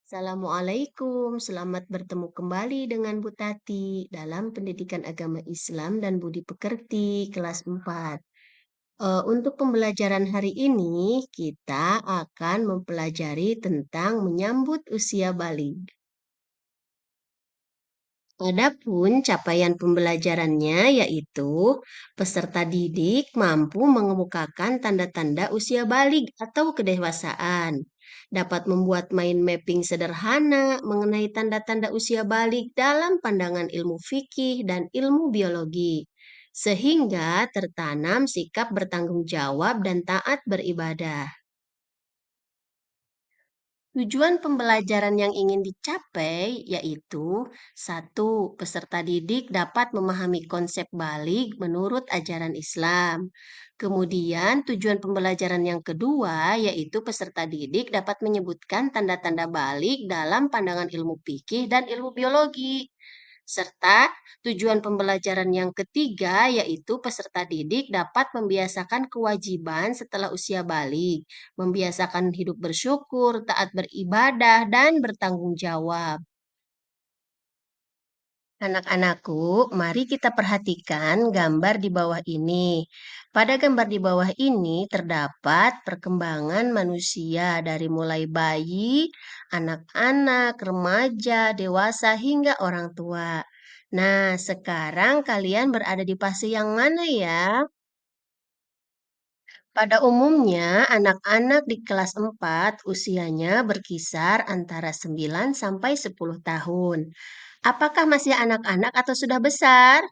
Assalamualaikum, selamat bertemu kembali dengan Bu Tati dalam Pendidikan Agama Islam dan Budi Pekerti kelas 4. Untuk pembelajaran hari ini, kita akan mempelajari tentang menyambut usia balik. Adapun capaian pembelajarannya yaitu peserta didik mampu mengemukakan tanda-tanda usia balik atau kedewasaan, dapat membuat mind mapping sederhana mengenai tanda-tanda usia balik dalam pandangan ilmu fikih dan ilmu biologi, sehingga tertanam sikap bertanggung jawab dan taat beribadah. Tujuan pembelajaran yang ingin dicapai yaitu: satu, peserta didik dapat memahami konsep balik menurut ajaran Islam. Kemudian, tujuan pembelajaran yang kedua yaitu peserta didik dapat menyebutkan tanda-tanda balik dalam pandangan ilmu fikih dan ilmu biologi. Serta tujuan pembelajaran yang ketiga yaitu peserta didik dapat membiasakan kewajiban setelah usia balik, membiasakan hidup bersyukur, taat beribadah, dan bertanggung jawab. Anak-anakku, mari kita perhatikan gambar di bawah ini. Pada gambar di bawah ini terdapat perkembangan manusia dari mulai bayi, anak-anak, remaja, dewasa, hingga orang tua. Nah, sekarang kalian berada di fase yang mana ya? Pada umumnya, anak-anak di kelas 4 usianya berkisar antara 9 sampai 10 tahun. Apakah masih anak-anak atau sudah besar?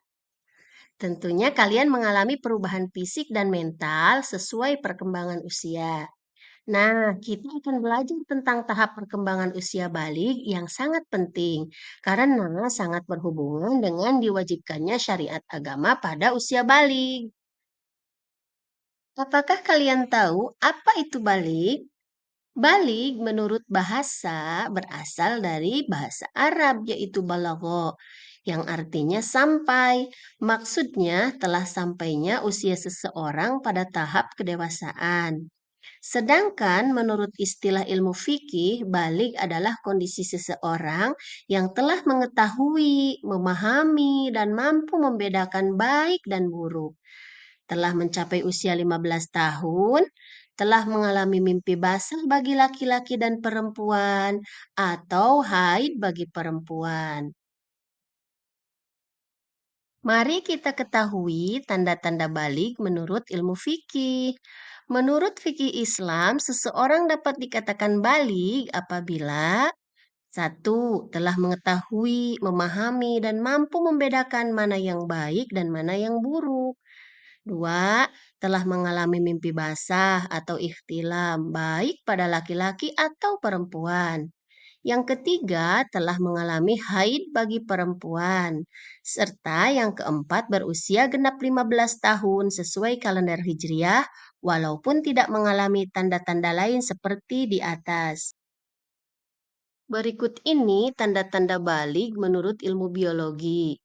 Tentunya kalian mengalami perubahan fisik dan mental sesuai perkembangan usia. Nah, kita akan belajar tentang tahap perkembangan usia balik yang sangat penting karena sangat berhubungan dengan diwajibkannya syariat agama pada usia balik. Apakah kalian tahu apa itu balik? Balik menurut bahasa berasal dari bahasa Arab yaitu balagho yang artinya sampai. Maksudnya telah sampainya usia seseorang pada tahap kedewasaan. Sedangkan menurut istilah ilmu fikih, balik adalah kondisi seseorang yang telah mengetahui, memahami, dan mampu membedakan baik dan buruk. Telah mencapai usia 15 tahun, telah mengalami mimpi basah bagi laki-laki dan perempuan, atau haid bagi perempuan. Mari kita ketahui tanda-tanda balik menurut ilmu fikih. Menurut fikih Islam, seseorang dapat dikatakan balik apabila: satu, telah mengetahui, memahami, dan mampu membedakan mana yang baik dan mana yang buruk. Dua, telah mengalami mimpi basah atau ikhtilam, baik pada laki-laki atau perempuan. Yang ketiga, telah mengalami haid bagi perempuan. Serta yang keempat, berusia genap 15 tahun sesuai kalender Hijriah, walaupun tidak mengalami tanda-tanda lain seperti di atas. Berikut ini tanda-tanda balik menurut ilmu biologi.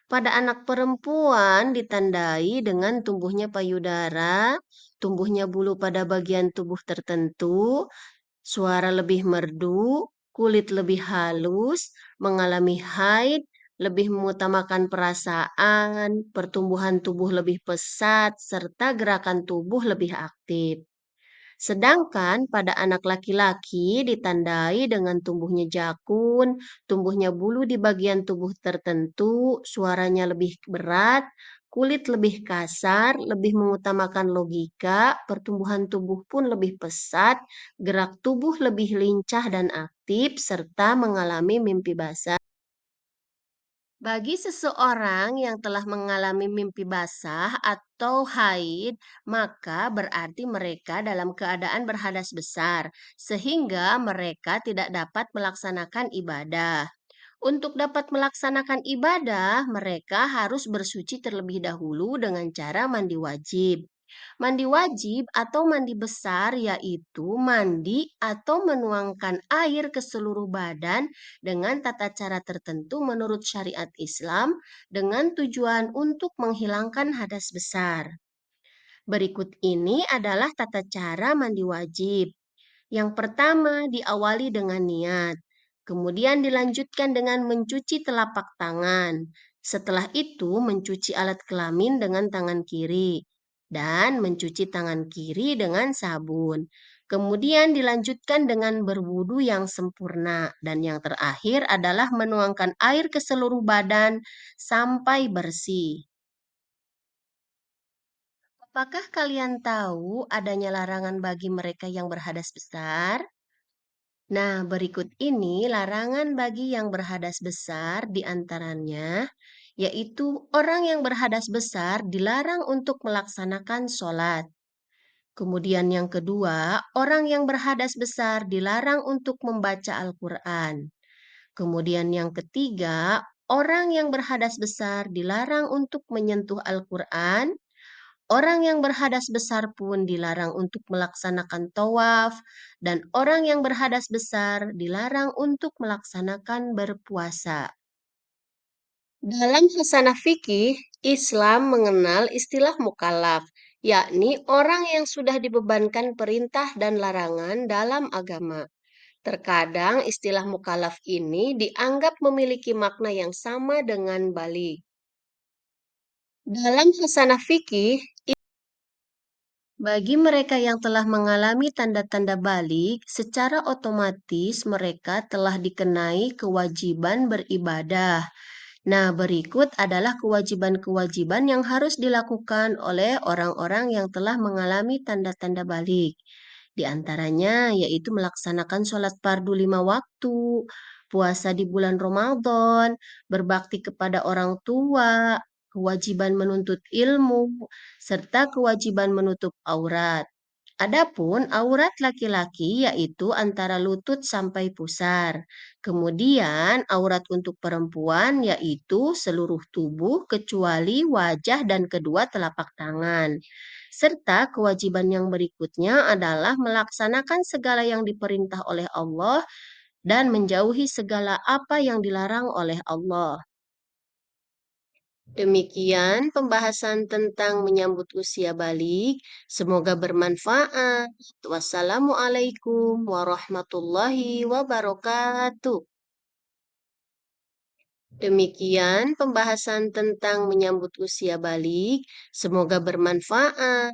Pada anak perempuan ditandai dengan tumbuhnya payudara, tumbuhnya bulu pada bagian tubuh tertentu, suara lebih merdu, kulit lebih halus, mengalami haid, lebih mengutamakan perasaan, pertumbuhan tubuh lebih pesat, serta gerakan tubuh lebih aktif. Sedangkan pada anak laki-laki ditandai dengan tumbuhnya jakun, tumbuhnya bulu di bagian tubuh tertentu, suaranya lebih berat, kulit lebih kasar, lebih mengutamakan logika, pertumbuhan tubuh pun lebih pesat, gerak tubuh lebih lincah dan aktif, serta mengalami mimpi basah. Bagi seseorang yang telah mengalami mimpi basah atau haid, maka berarti mereka dalam keadaan berhadas besar, sehingga mereka tidak dapat melaksanakan ibadah. Untuk dapat melaksanakan ibadah, mereka harus bersuci terlebih dahulu dengan cara mandi wajib. Mandi wajib atau mandi besar yaitu mandi atau menuangkan air ke seluruh badan dengan tata cara tertentu menurut syariat Islam dengan tujuan untuk menghilangkan hadas besar. Berikut ini adalah tata cara mandi wajib. Yang pertama, diawali dengan niat. Kemudian dilanjutkan dengan mencuci telapak tangan. Setelah itu mencuci alat kelamin dengan tangan kiri dan mencuci tangan kiri dengan sabun. Kemudian dilanjutkan dengan berwudu yang sempurna dan yang terakhir adalah menuangkan air ke seluruh badan sampai bersih. Apakah kalian tahu adanya larangan bagi mereka yang berhadas besar? Nah, berikut ini larangan bagi yang berhadas besar di antaranya, yaitu orang yang berhadas besar dilarang untuk melaksanakan sholat. Kemudian yang kedua, orang yang berhadas besar dilarang untuk membaca Al-Quran. Kemudian yang ketiga, orang yang berhadas besar dilarang untuk menyentuh Al-Quran. Orang yang berhadas besar pun dilarang untuk melaksanakan tawaf, dan orang yang berhadas besar dilarang untuk melaksanakan berpuasa. Dalam hasanah fikih, Islam mengenal istilah mukallaf, yakni orang yang sudah dibebankan perintah dan larangan dalam agama. Terkadang istilah mukallaf ini dianggap memiliki makna yang sama dengan balik. Dalam hasanah fikih, bagi mereka yang telah mengalami tanda-tanda balik, secara otomatis mereka telah dikenai kewajiban beribadah. Nah, berikut adalah kewajiban-kewajiban yang harus dilakukan oleh orang-orang yang telah mengalami tanda-tanda balik. Di antaranya yaitu melaksanakan sholat fardu 5 waktu, puasa di bulan Ramadan, berbakti kepada orang tua, kewajiban menuntut ilmu, serta kewajiban menutup aurat. Adapun aurat laki-laki yaitu antara lutut sampai pusar. Kemudian aurat untuk perempuan yaitu seluruh tubuh kecuali wajah dan kedua telapak tangan. Serta kewajiban yang berikutnya adalah melaksanakan segala yang diperintah oleh Allah dan menjauhi segala apa yang dilarang oleh Allah. Demikian pembahasan tentang menyambut usia balik. Semoga bermanfaat. Wassalamualaikum warahmatullahi wabarakatuh. Demikian pembahasan tentang menyambut usia balik. Semoga bermanfaat.